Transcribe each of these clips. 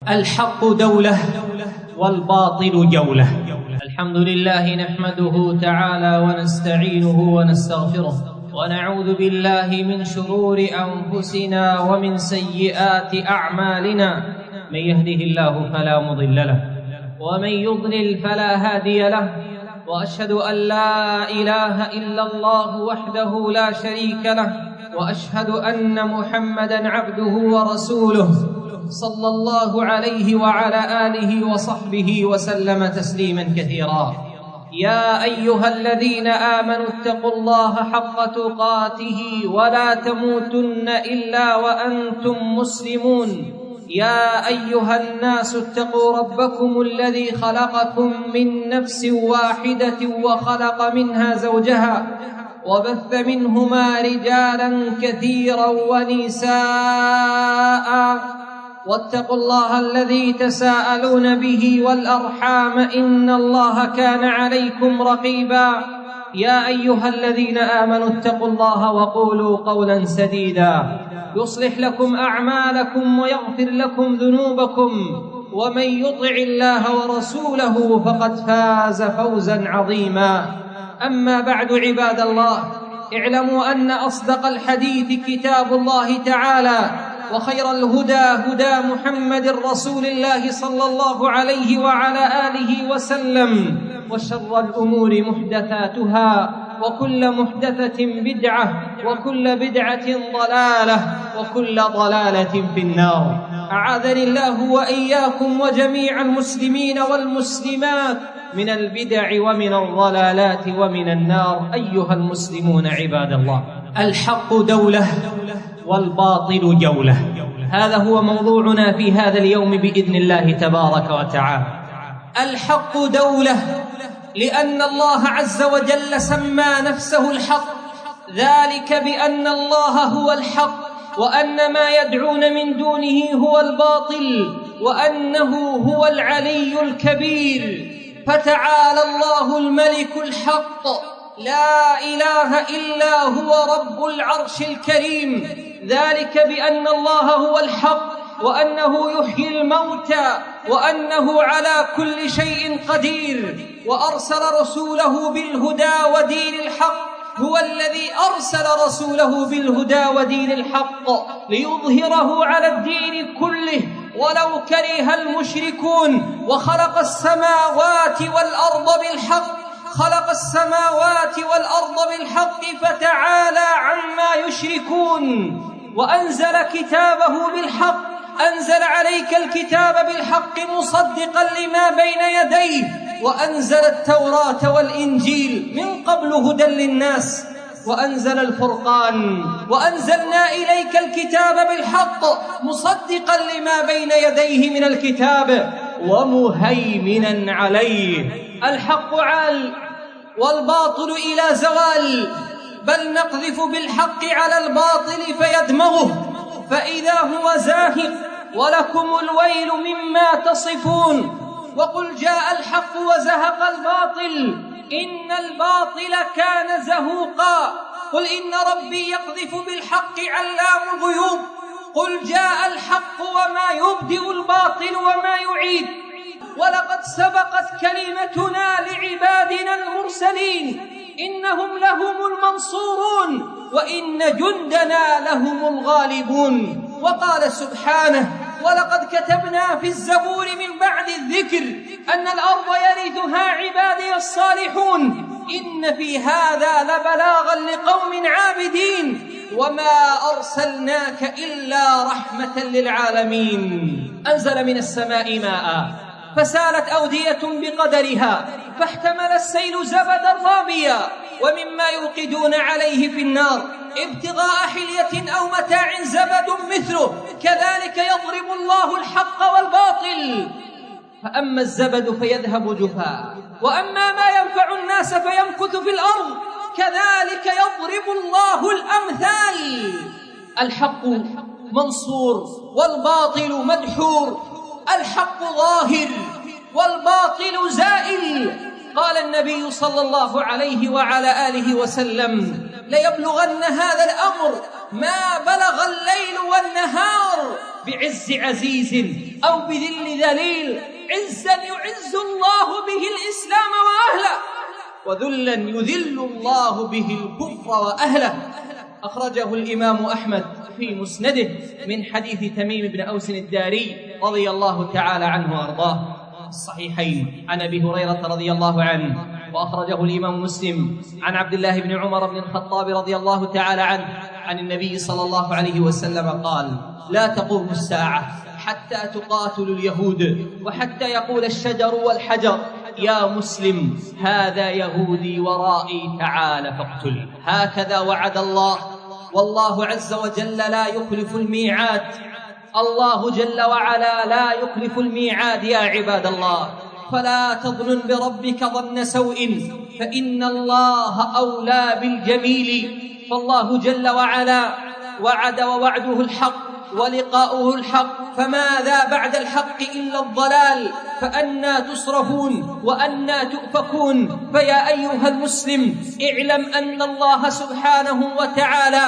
الحق دولة والباطل جولة. الحمد لله نحمده تعالى ونستعينه ونستغفره ونعوذ بالله من شرور أنفسنا ومن سيئات أعمالنا. من يهده الله فلا مضل له ومن يضلل فلا هادي له، وأشهد أن لا إله إلا الله وحده لا شريك له، وأشهد أن محمدًا عبده ورسوله صلى الله عليه وعلى آله وصحبه وسلم تسليمًا كثيرا. يا أيها الذين آمنوا اتقوا الله حق تقاته ولا تموتن إلا وأنتم مسلمون. يا أيها الناس اتقوا ربكم الذي خلقكم من نفس واحدة وخلق منها زوجها وبث منهما رجالا كثيرا ونساء، واتقوا الله الذي تساءلون به والأرحام إن الله كان عليكم رقيبا. يا أيها الذين آمنوا اتقوا الله وقولوا قولا سديدا يصلح لكم أعمالكم ويغفر لكم ذنوبكم، ومن يطع الله ورسوله فقد فاز فوزا عظيما. أما بعد، عباد الله، اعلموا أن أصدق الحديث كتاب الله تعالى، وخير الهدى هدى محمد رسول الله صلى الله عليه وعلى آله وسلم، وشر الأمور محدثاتها، وكل محدثة بدعة، وكل بدعة ضلالة، وكل ضلالة في النار. أعاذني الله وإياكم وجميع المسلمين والمسلمات من البدع ومن الضلالات ومن النار. أيها المسلمون عباد الله، الحق دولة والباطل جولة. هذا هو موضوعنا في هذا اليوم بإذن الله تبارك وتعالى. الحق دولة لأن الله عز وجل سمى نفسه الحق، ذلك بأن الله هو الحق، وأن ما يدعون من دونه هو الباطل، وأنه هو العلي الكبير. فتعالى الله الملك الحق، لا إله إلا هو رب العرش الكريم، ذلك بأن الله هو الحق، وأنه يحيي الموتى، وأنه على كل شيء قدير، وأرسل رسوله بالهدى ودين الحق. هو الذي أرسل رسوله بالهدى ودين الحق ليظهره على الدين كله ولو كره المشركون. وخلق السماوات والأرض بالحق، خلق السماوات والأرض بالحق فتعالى عما يشركون. وأنزل كتابه بالحق، أنزل عليك الكتاب بالحق مصدقا لما بين يديه، وأنزل التوراة والإنجيل من قبل هدى للناس، وأنزل الفرقان، وأنزلنا إليك الكتاب بالحق مصدقا لما بين يديه من الكتاب ومهيمنا عليه. الحق عال والباطل إلى زوال، بل نقذف بالحق على الباطل فيدمغه فإذا هو زاهق، ولكم الويل مما تصفون. وقل جاء الحق وزهق الباطل إن الباطل كان زهوقا. قل إن ربي يقذف بالحق علام الغيوب. قل جاء الحق وما يبدئ الباطل وما يعيد. ولقد سبقت كلمتنا لعبادنا المرسلين إنهم لهم المنصورون وإن جندنا لهم الغالبون. وقال سبحانه: ولقد كتبنا في الزبور من بعد الذكر أن الأرض يرثها عبادي الصالحون إن في هذا لبلاغا لقوم عابدين وما أرسلناك إلا رحمة للعالمين. أنزل من السماء ماء فسالت أودية بقدرها، فاحتمل السيل زبدا رابيا ومما يوقدون عليه في النار ابتغاء حلية أو متاع زبد مثله كذلك يضرب الله الحق والباطل. فأما الزبد فيذهب جفاء، وأما ما ينفع الناس فيمكث في الأرض كذلك يضرب الله الأمثال. الحق منصور والباطل مدحور، الحق ظاهر والباطل زائل. قال النبي صلى الله عليه وعلى آله وسلم: ليبلغن هذا الأمر ما بلغ الليل والنهار بعز عزيز أو بذل ذليل، عزا يعز الله به الإسلام وأهله، وذلا يذل الله به الكفر وأهله. أخرجه الإمام أحمد في مسنده من حديث تميم بن أوس الداري رضي الله تعالى عنه وأرضاه الصحيحين عن أبي هريرة رضي الله عنه. وأخرجه الإمام مسلم عن عبد الله بن عمر بن الخطاب رضي الله تعالى عنه عن النبي صلى الله عليه وسلم قال: لا تقوم الساعة حتى تقاتل اليهود، وحتى يقول الشجر والحجر: يا مسلم هذا يهودي ورائي تعال فاقتل. هكذا وعد الله، والله عز وجل لا يخلف الميعاد. الله جل وعلا لا يخلف الميعاد يا عباد الله، فلا تظن بربك ظن سوء، فإن الله أولى بالجميل. فالله جل وعلا وعد، ووعده الحق، ولقاؤه الحق، فماذا بعد الحق إلا الضلال؟ فأنى تصرفون وأنى تؤفكون؟ فيا أيها المسلم، اعلم أن الله سبحانه وتعالى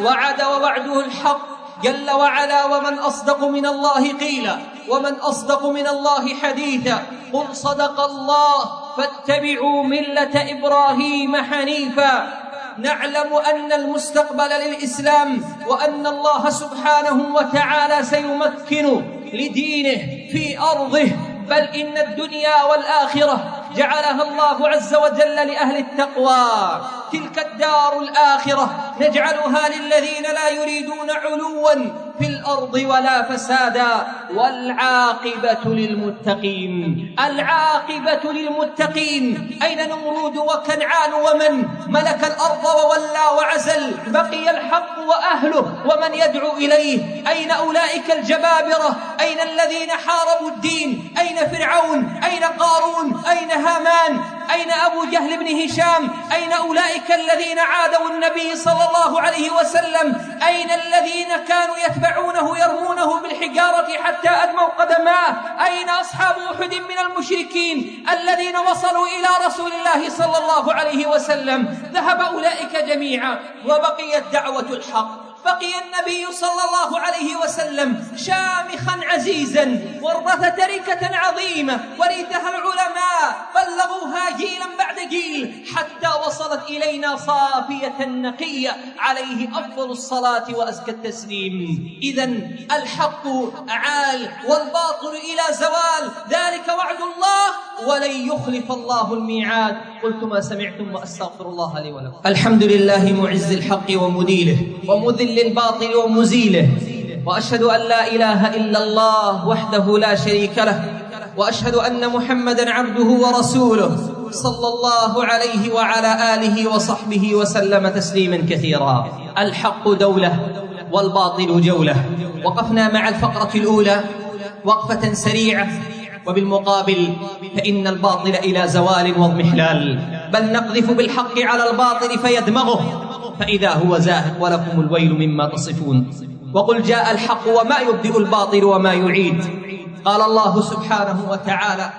وعد، ووعده الحق جل وعلا. ومن أصدق من الله قيلا، ومن أصدق من الله حديثا. قل صدق الله فاتبعوا ملة إبراهيم حنيفا. نعلم أن المستقبل للإسلام، وأن الله سبحانه وتعالى سيمكن لدينه في أرضه، بل إن الدنيا والآخرة جعلها الله عز وجل لأهل التقوى. تلك الدار الآخرة نجعلها للذين لا يريدون علوا في الأرض ولا فسادا، والعاقبة للمتقين. العاقبة للمتقين. أين نمرود وكنعان ومن ملك الأرض وولى وعزل؟ بقي الحق وأهله ومن يدعو إليه. أين أولئك الجبابرة؟ أين الذين حاربوا الدين؟ أين فرعون؟ أين قارون؟ أين هامان؟ أين أبو جهل بن هشام؟ أين أولئك الذين عادوا النبي صلى الله عليه وسلم؟ أين الذين كانوا يتبعونه يرمونه بالحجارة حتى أدموا قدماه؟ أين أصحاب أحد من المشركين الذين وصلوا إلى رسول الله صلى الله عليه وسلم؟ ذهب أولئك جميعا، وبقيت دعوة الحق. بقي النبي صلى الله عليه وسلم شامخا عزيزا، ورث تركة عظيمة ورثها العلماء، بلغوها جيلا بعد جيل، حتى وصلت إلينا صافية نقية عليه أفضل الصلاة وأزكى التسليم. إذن الحق عال والباطل إلى زوال، ذلك وعد الله، ولن يخلف الله الميعاد. قلت ما سمعتم وأستغفر الله لي ولكم. الحمد لله معز الحق ومديله، ومذل الباطل ومزيله، وأشهد أن لا إله إلا الله وحده لا شريك له، وأشهد أن محمدًا عبده ورسوله صلى الله عليه وعلى آله وصحبه وسلم تسليمًا كثيرا. الحق دولة والباطل جولة. وقفنا مع الفقرة الأولى وقفة سريعة، وبالمقابل فإن الباطل إلى زوال واضمحلال، بل نقذف بالحق على الباطل فيدمغه فإذا هو زاهق، ولكم الويل مما تصفون. وقل جاء الحق وما يبدئ الباطل وما يعيد. قال الله سبحانه وتعالى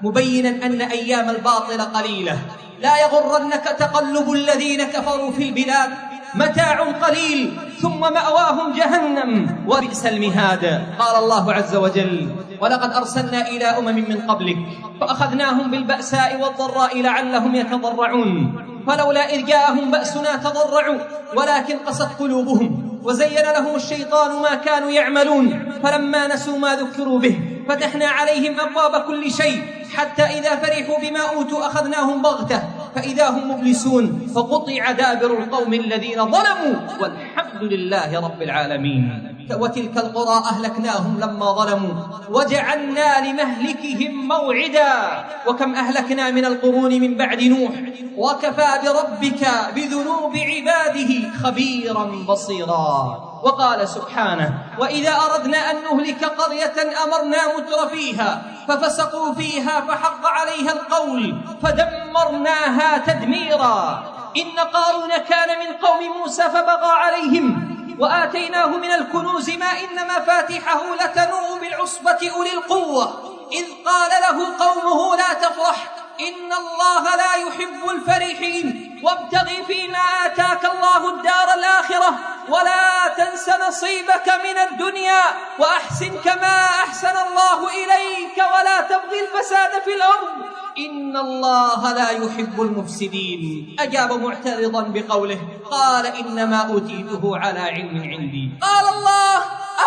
مبينا أن أيام الباطل قليلة، لا يغرنك تقلب الذين كفروا في البلاد، متاع قليل ثم مأواهم جهنم وبئس المهاد. قال الله عز وجل ولقد أرسلنا إلى أمم من قبلك فأخذناهم بالبأساء والضراء لعلهم يتضرعون، فلولا إذ جاءهم بأسنا تضرعوا ولكن قست قلوبهم وزين لهم الشيطان ما كانوا يعملون، فلما نسوا ما ذكروا به فتحنا عليهم أبواب كل شيء حتى إذا فرحوا بما أوتوا أخذناهم بغتة فإذا هم مبلسون، فقطع دابر القوم الذين ظلموا والحمد لله رب العالمين. وتلك القرى أهلكناهم لما ظلموا وجعلنا لمهلكهم موعدا، وكم أهلكنا من القرون من بعد نوح، وكفى بربك بذنوب عباده خبيرا بصيرا. وقال سبحانه وإذا أردنا أن نهلك قرية أمرنا متر فيها ففسقوا فيها فحق عليها القول فدمرناها تدميرا. إن قارون كان من قوم موسى فبغى عليهم وآتيناه من الكنوز ما إن مفاتحه لتنوء بالعصبة أولي القوة، إذ قال له قومه لا تفرح إن الله لا يحب الفرحين. وابتغ فيما آتاك الله الدار الآخرة ولا تنس نصيبك من الدنيا وأحسن كما أحسن الله إليك ولا تبغي الفساد في الأرض إن الله لا يحب المفسدين. أجاب معترضا بقوله قال إنما أوتيته على علم عندي. قال الله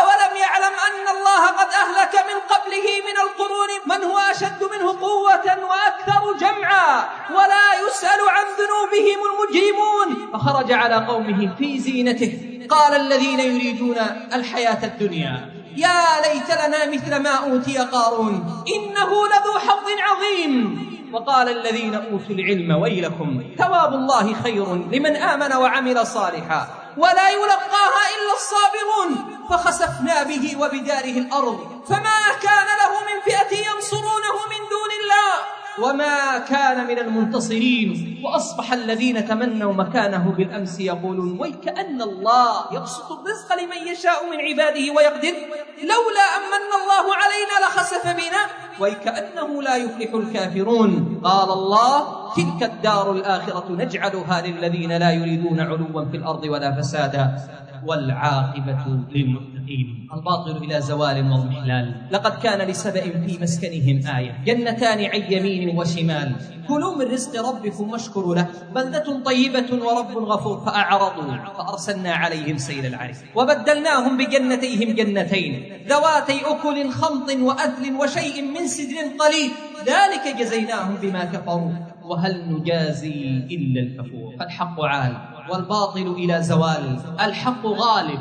أولم يعلم أن الله قد أهلك من قبله من القرون من هو أشد منه قوة وأكثر جمعا ولا يسأل عن ذنوبهم المجرمون. فخرج على قومه في زينته قال الذين يريدون الحياة الدنيا يا ليت لنا مثل ما أوتي قارون إنه لذو حظ عظيم. وقال الذين أوتوا العلم ويلكم ثواب الله خير لمن آمن وعمل صالحا ولا يلقاها إلا الصابرون. فخسفنا به وبداره الأرض فما كان له من فئة ينصرونه من دون الله وما كان من المنتصرين. وأصبح الذين تمنوا مكانه بالأمس يقولون ويكأن الله يبسط الرزق لمن يشاء من عباده ويقدر لولا أمن الله علينا لخسف بنا ويكأنه لا يفلح الكافرون. قال الله تلك الدار الآخرة نجعلها للذين لا يريدون علوا في الأرض ولا فسادا والعاقبة للمتقين. الباطل إلى زوال واضمحلال. لقد كان لسبأ في مسكنهم آية جنتان عن يمين وشمال كلوا من رزق ربكم واشكروا له بلدة طيبة ورب غفور. فأعرضوا فأرسلنا عليهم سيل العرم وبدلناهم بجنتيهم جنتين ذواتي أكل خمط وأثل وشيء من سدر قليل ذلك جزيناهم بما كفروا وهل نجازي إلا الكفور. فالحق عال والباطل إلى زوال. الحق غالب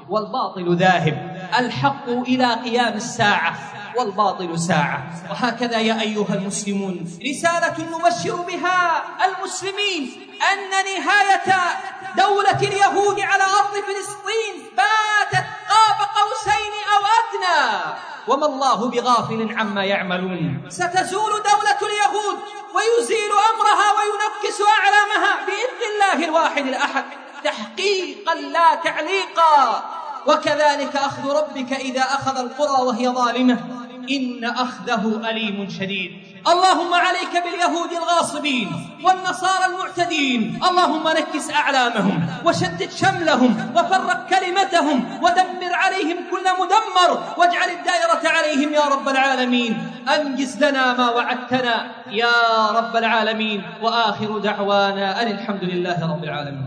والباطل ذاهب. الحق إلى قيام الساعة والباطل ساعة. وهكذا يا أيها المسلمون رسالة نبشر بها المسلمين أن نهاية دولة اليهود على أرض فلسطين باتت قاب قوسين أو أدنى وما الله بغافل عما يعملون. ستزول دولة اليهود ويزيل أمرها وينكس أعلامها بإذن الله الواحد الأحد تحقيقا لا تعليقا. وكذلك أخذ ربك إذا أخذ القرى وهي ظالمة إن أخذه أليم شديد. اللهم عليك باليهود الغاصبين والنصارى المعتدين. اللهم نكس أعلامهم وشتت شملهم وفرق كلمتهم ودمر عليهم كل مدمر واجعل الدائرة عليهم يا رب العالمين. أنجز لنا ما وعدتنا يا رب العالمين. وآخر دعوانا أن الحمد لله رب العالمين.